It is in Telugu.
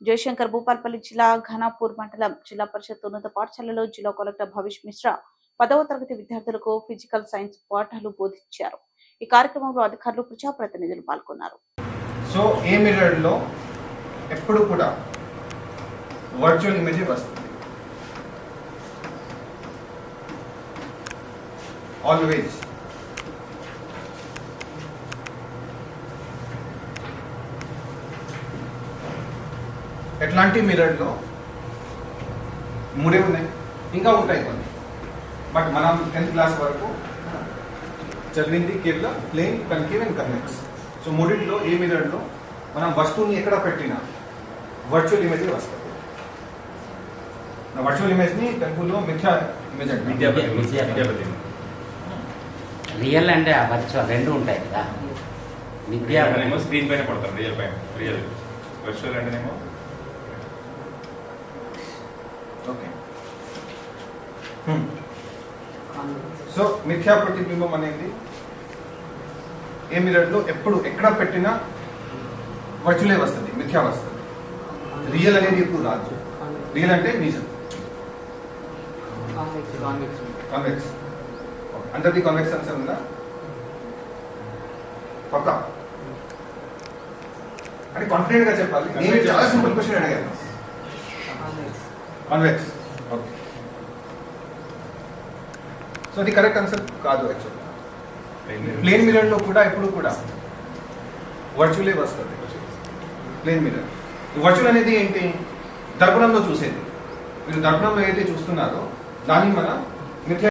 జయశంకర్ భూపాల్పల్లి జిల్లా ఘనాపూర్ మండలం జిల్లా పరిషత్ ఉన్నత పాఠశాలలో జిల్లా కలెక్టర్ భవిష్ మిశ్రా 10వ తరగతి విద్యార్థులకు ఫిజికల్ సైన్స్ పాఠాలు బోధించారు. ఈ కార్యక్రమంలో అధికారులు, ప్రజాప్రతినిధులు పాల్గొన్నారు. సో ఏ మిర్రర్ లో ఎప్పుడు కూడా వర్చువల్ ఇమేజ్ వస్తుంది. ఆల్వేస్ ఎట్లాంటి మిర్రర్లో మూడే ఉన్నాయి, ఇంకా ఉంటాయి కొన్ని. బట్ మనం 10th క్లాస్ వరకు చదివింది కేవలం ప్లేన్, కన్కేవ్ అండ్ కన్వెక్స్. సో మూడింటిలో ఏ మిర్రర్లో మనం వస్తువుని ఎక్కడ పెట్టినా వర్చువల్ ఇమేజ్ వస్తుంది. వర్చువల్ ఇమేజ్ని తెలుగులో మిథ్యా ఇమేజ్ అంటే రియల్ అంటే వర్చువల్ రెండు ఉంటాయి కదా. మిథ్యా అంటేనేమో స్క్రీన్ పైన పడతారు, రియల్ పైన. రియల్ వర్చువల్ అంటేనేమో ఓకే. సో మిథ్యా ప్రతిబింబం అనేది ఏ మిర్రర్లో ఎప్పుడు ఎక్కడ పెట్టినా వర్చువలే వస్తుంది, మిథ్యా వస్తుంది. రియల్ అనేది ఎప్పుడు రాదు. రియల్ అంటే నిజం. కాన్వెక్స్ అందరికీ కాన్వెక్స్ ఆన్సర్ ఉందా? పక్కా అంటే కాన్ఫిడెంట్ గా చెప్పాలి. నేను చాలా సింపుల్ క్వశ్చన్ అడిగాను. కాన్వెక్స్. ఓకే. సో అది కరెక్ట్ ఆన్సర్ కాదు. యాక్చువల్ ప్లేన్ మిర్రర్ లో కూడా ఎప్పుడు కూడా వర్చువలే వస్తుంది. Plane mirror. వర్చువల్ అనేది ఏంటి? దర్పణంలో చూసేది. మీరు దర్పణంలో ఏదైతే చూస్తున్నారో దాన్ని మన మిథ్యా